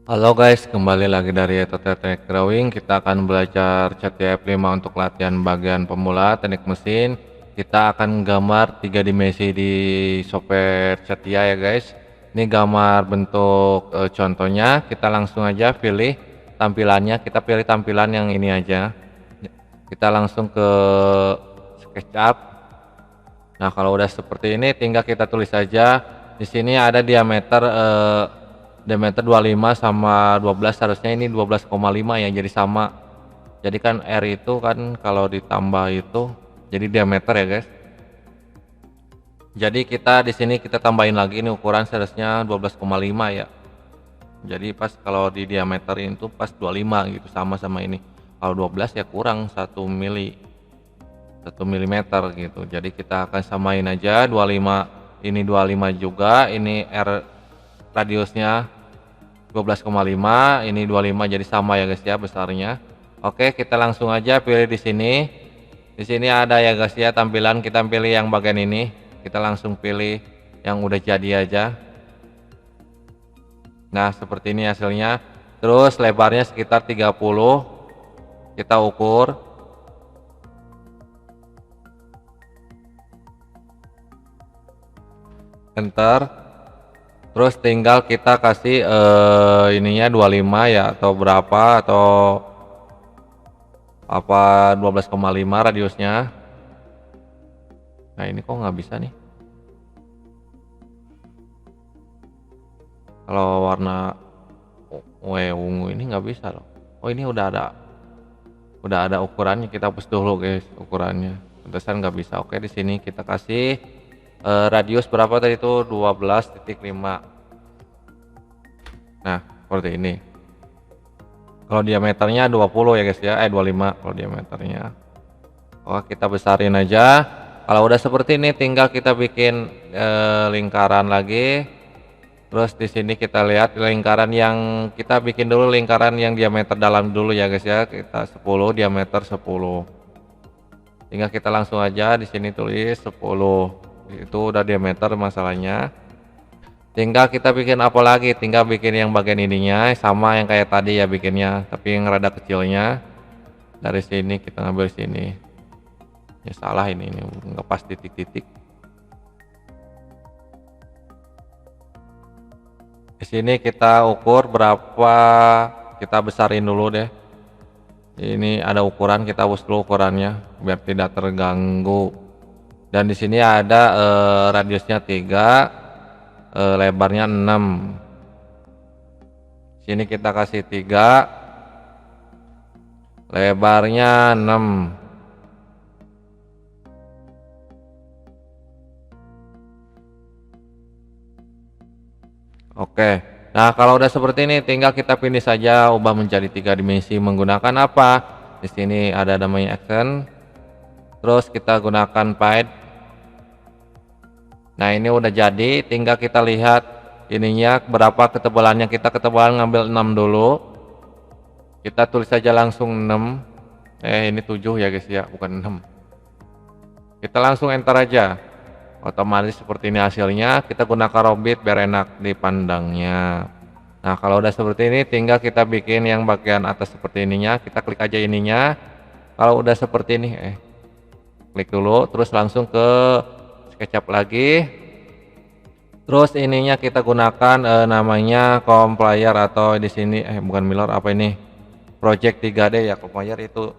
Halo guys, kembali lagi dari Teknik Drawing. Kita akan belajar CATIA F5 untuk latihan bagian pemula teknik mesin. Kita akan gambar 3 dimensi di software CATIA ya guys. Ini gambar bentuk contohnya. Kita langsung aja pilih tampilannya. Kita pilih tampilan yang ini aja. Kita langsung ke SketchUp. Nah, kalau udah seperti ini tinggal kita tulis saja. Di sini ada diameter 25 sama 12, harusnya ini 12,5 ya, jadi sama. Jadi kan R itu kan kalau ditambah itu jadi diameter ya guys. Jadi kita di sini kita tambahin lagi, ini ukuran seharusnya 12,5 ya. Jadi pas kalau di diameter itu pas 25 gitu, sama ini. Kalau 12 ya kurang 1 milimeter gitu. Jadi kita akan samain aja 25, ini 25 juga, ini R radiusnya 12,5, ini 25, jadi sama ya guys ya besarnya. Oke, kita langsung aja pilih di sini. Di sini ada ya guys ya tampilan, kita pilih yang bagian ini. Kita langsung pilih yang udah jadi aja. Nah, seperti ini hasilnya. Terus lebarnya sekitar 30. Kita ukur. Enter. Terus tinggal kita kasih ininya 25 ya, atau berapa, atau apa 12,5 radiusnya. Nah, ini kok nggak bisa nih. Kalau warna ungu ini nggak bisa loh. Oh, ini udah ada ukurannya. Kita hapus dulu guys ukurannya. Pantesan nggak bisa. Oke, di sini kita kasih radius berapa tadi itu 12,5. Nah, seperti ini. Kalau diameternya 20 ya guys ya, 25 kalau diameternya. Oke, kita besarin aja. Kalau udah seperti ini tinggal kita bikin lingkaran lagi. Terus di sini kita lihat lingkaran yang kita bikin dulu, lingkaran yang diameter dalam dulu ya guys ya. Kita 10, diameter 10. Tinggal kita langsung aja di sini tulis 10. Itu udah diameter masalahnya. Tinggal kita bikin apa lagi, tinggal bikin yang bagian ininya sama yang kayak tadi ya bikinnya, tapi yang rada kecilnya. Dari sini kita ngambil sini. Ya salah, ini nggak pas titik-titik. Di sini kita ukur berapa, kita besarin dulu deh. Ini ada ukuran, kita hapus dulu ukurannya biar tidak terganggu. Dan di sini ada radiusnya 3, lebarnya 6. Sini kita kasih 3, lebarnya 6. Oke, nah kalau udah seperti ini tinggal kita finish saja, ubah menjadi 3 dimensi menggunakan apa? Di sini ada namanya action. Terus kita gunakan pipe. Nah, ini udah jadi, tinggal kita lihat ininya berapa ketebalannya. Kita ketebalan ngambil 6 dulu. Kita tulis saja langsung 6. Ini 7 ya guys ya, bukan 6. Kita langsung enter aja. Otomatis seperti ini hasilnya. Kita gunakan robit biar enak dipandangnya. Nah, kalau udah seperti ini tinggal kita bikin yang bagian atas seperti ininya. Kita klik aja ininya. Kalau udah seperti ini klik dulu, terus langsung ke SketchUp lagi. Terus ininya kita gunakan namanya compiler, atau di sini bukan Miller, apa ini, project 3D ya. Compiler itu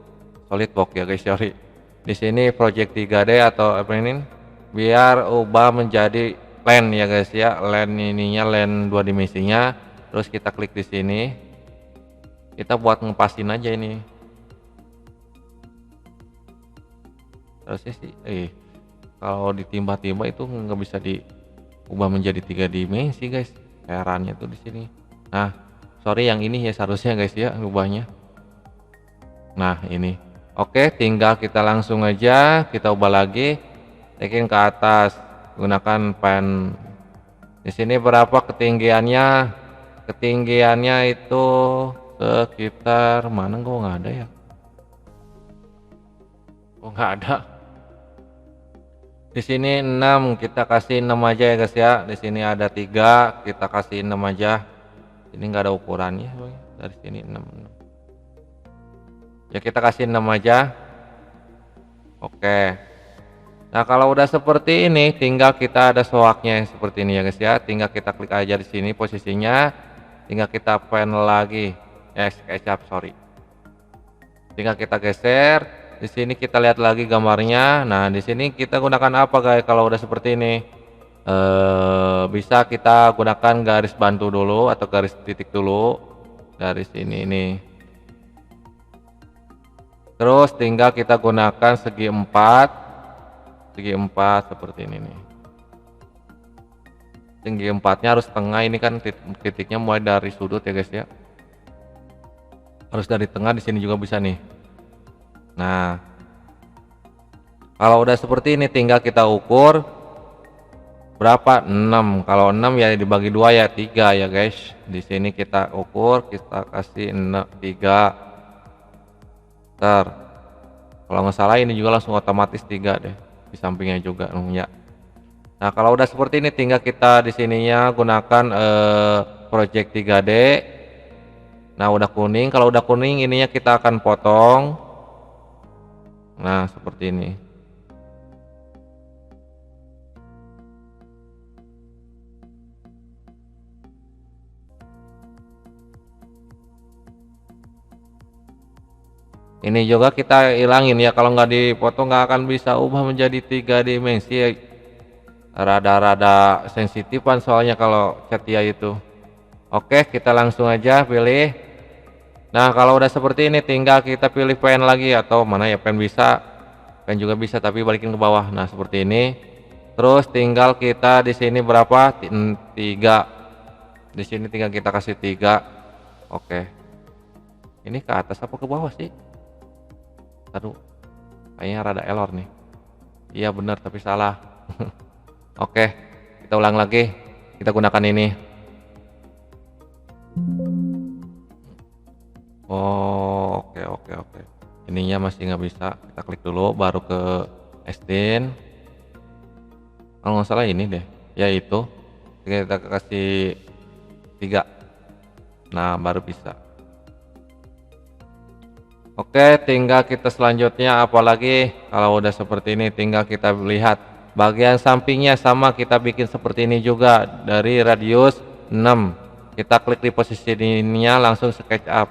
SolidWorks ya guys, sorry. Di sini project 3D atau apa ini, biar ubah menjadi land ya guys ya, land ininya, land 2 dimensinya. Terus kita klik di sini, kita buat ngepasin aja ini. Terusnya sih kalau ditimba-timba itu nggak bisa diubah menjadi 3 dimensi guys, herannya tuh di sini. Nah, sorry yang ini ya seharusnya guys ya ubahnya. Nah, ini oke, tinggal kita langsung aja kita ubah lagi, tekin ke atas gunakan pen. Di sini berapa ketinggiannya? Ketinggiannya itu sekitar mana, kok nggak ada ya? Oh, nggak ada. Di sini 6, kita kasih 6 aja ya guys ya. Di sini ada 3, kita kasih 6 aja. Ini nggak ada ukurannya, dari sini 6. Ya kita kasih 6 aja. Oke. Nah kalau udah seperti ini, tinggal kita ada soaknya seperti ini ya guys ya. Tinggal kita klik aja di sini posisinya. Tinggal kita pen lagi. SketchUp, sorry. Tinggal kita geser. Di sini kita lihat lagi gambarnya. Nah di sini kita gunakan apa guys? Kalau udah seperti ini, bisa kita gunakan garis bantu dulu atau garis titik dulu. Garis ini. Terus tinggal kita gunakan segi 4 seperti ini nih. Segi 4-nya harus tengah, ini kan titiknya mulai dari sudut ya guys ya. Harus dari tengah, di sini juga bisa nih. Nah, kalau udah seperti ini tinggal kita ukur berapa? 6. Kalau 6 ya dibagi 2 ya 3 ya guys. Di sini kita ukur, kita kasih 3. Kalau nggak salah ini juga langsung otomatis 3 deh. Di sampingnya juga ya. Nah kalau udah seperti ini tinggal kita di sininya gunakan project 3D. Nah udah kuning, kalau udah kuning ininya kita akan potong. Nah seperti ini. Ini juga kita hilangin ya, kalau nggak dipotong nggak akan bisa ubah menjadi 3 dimensi. Rada-rada sensitifan soalnya kalau Catia itu. Oke kita langsung aja pilih. Nah kalau udah seperti ini tinggal kita pilih pen lagi, atau mana ya, pen bisa, pen juga bisa tapi balikin ke bawah. Nah seperti ini. Terus tinggal kita di sini berapa? 3. Di sini tinggal kita kasih 3. Oke. Ini ke atas apa ke bawah sih? Aduh, kayaknya rada error nih. Iya benar tapi salah. Oke, kita ulang lagi. Kita gunakan ini. Oh, oke. Ininya masih nggak bisa. Kita klik dulu, baru ke extend. Kalau nggak salah ini deh, ya itu. Kita kasih 3. Nah, baru bisa. Oke, tinggal kita selanjutnya apalagi kalau udah seperti ini tinggal kita lihat bagian sampingnya sama, kita bikin seperti ini juga dari radius 6. Kita klik di posisi ininya langsung SketchUp.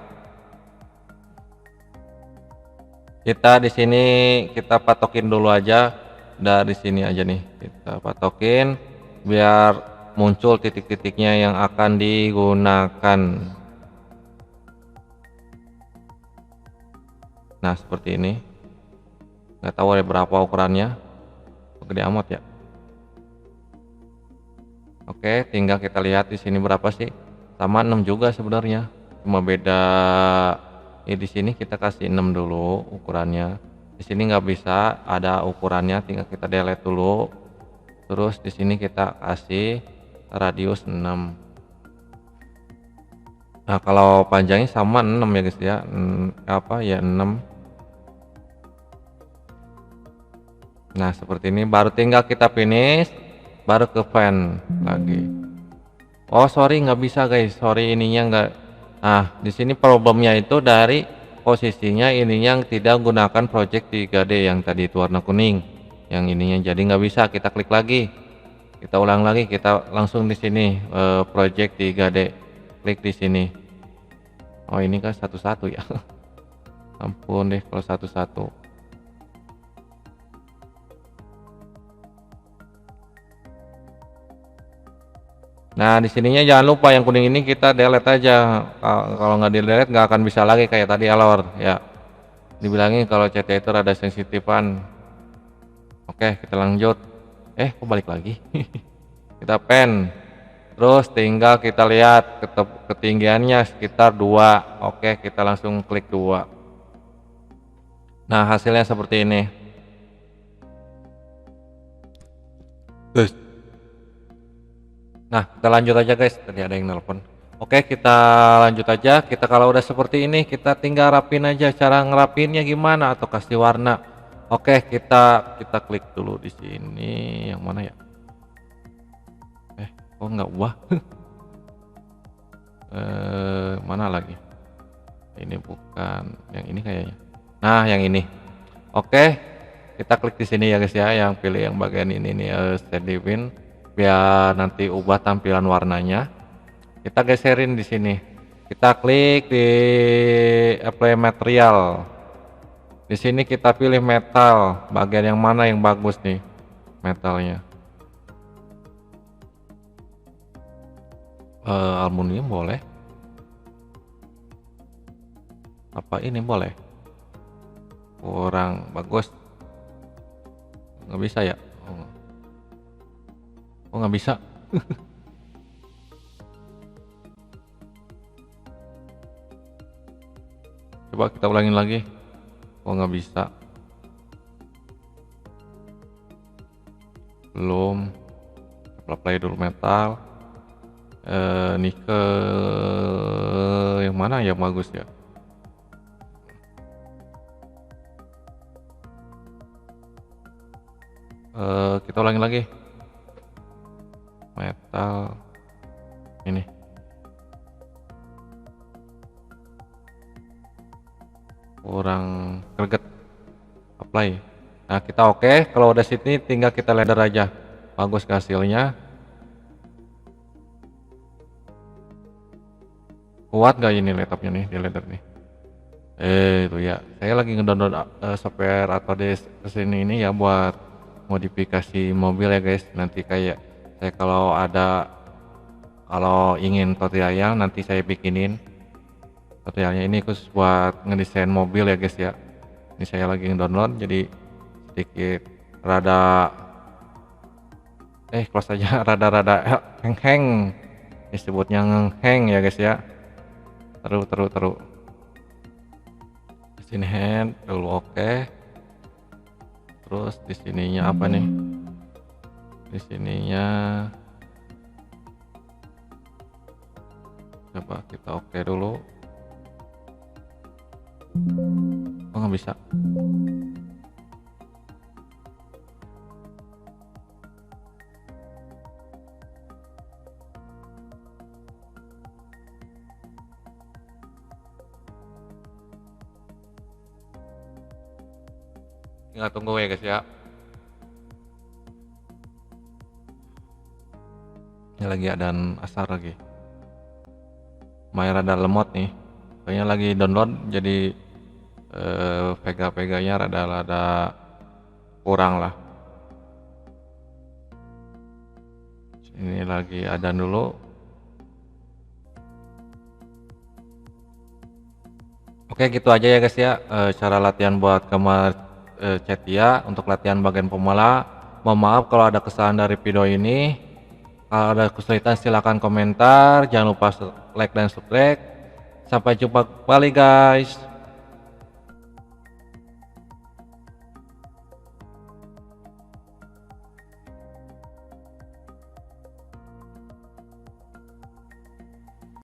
Kita di sini kita patokin dulu aja, dari sini aja nih. Kita patokin biar muncul titik-titiknya yang akan digunakan. Nah seperti ini, nggak tahu ada berapa ukurannya, gede amat ya. Oke tinggal kita lihat di sini berapa sih, sama 6 juga sebenarnya, cuma beda di sini kita kasih 6 dulu ukurannya. Di sini nggak bisa ada ukurannya, tinggal kita delete dulu. Terus di sini kita kasih radius 6. Nah kalau panjangnya sama 6 ya guys ya, apa ya 6. Nah seperti ini, baru tinggal kita finish, baru ke pen lagi. Oh sorry nggak bisa guys, sorry ininya nggak. Nah di sini problemnya itu dari posisinya ininya tidak gunakan project 3D yang tadi itu warna kuning, yang ininya jadi nggak bisa. Kita klik lagi, kita ulang lagi, kita langsung di sini project 3D, klik di sini. Oh ini kan satu-satu ya. Ampun deh kalau satu-satu. Nah di sininya jangan lupa yang kuning ini kita delete aja. Kalau nggak di delete nggak akan bisa lagi kayak tadi error ya. Dibilangin kalau chatnya itu rada sensitifan. Oke kita lanjut. Kok balik lagi? Kita pen. Terus tinggal kita lihat ketinggiannya sekitar 2. Oke kita langsung klik 2. Nah hasilnya seperti ini. Nah kita lanjut aja guys, tadi ada yang nelpon. Oke kita lanjut aja. Kita kalau udah seperti ini kita tinggal rapin aja. Cara ngerapinnya gimana, atau kasih warna. Oke kita klik dulu di sini. Yang mana ya? Kok nggak ubah? Mana lagi? Ini bukan yang ini kayaknya. Nah, yang ini. Oke, kita klik di sini ya guys ya, yang pilih yang bagian ini nih, steady win, biar nanti ubah tampilan warnanya. Kita geserin di sini. Kita klik di apply material. Di sini kita pilih metal, bagian yang mana yang bagus nih metalnya. Aluminium boleh. Apa ini boleh? Kurang bagus. Nggak bisa ya? Oh nggak bisa. Coba kita ulangin lagi. Oh nggak bisa. Belum. Apply dulu metal. Nikel yang mana yang bagus ya? Kita ulangi lagi. Metal ini. Kurang greget. Apply. Nah kita oke. Kalau udah sini tinggal kita ladder aja. Bagus ke hasilnya. Kuat gak ini laptopnya nih di ladder nih? Itu ya. Saya lagi ngedownload software atau sini ini ya buat modifikasi mobil ya guys. Nanti kayak saya kalau ingin tutorial nanti saya bikinin tutorialnya, ini khusus buat ngedesain mobil ya guys ya. Ini saya lagi ngedownload jadi sedikit rada close aja rada-rada hang disebutnya hang ya guys ya. Terus di sini hand dulu oke. Terus di sininya apa nih? Di sininya coba kita oke dulu. Oh nggak bisa. Tinggal tunggu ya guys ya. Ini lagi ada asar lagi. Main rada lemot nih. Kayaknya lagi download jadi Vega-Veganya rada kurang lah. Ini lagi ada dulu. Oke gitu aja ya guys ya, cara latihan buat kamar Cetia untuk latihan bagian pemula. Mohon maaf kalau ada kesalahan dari video ini. Kalau ada kesulitan silahkan komentar. Jangan lupa like dan subscribe. Sampai jumpa kembali guys.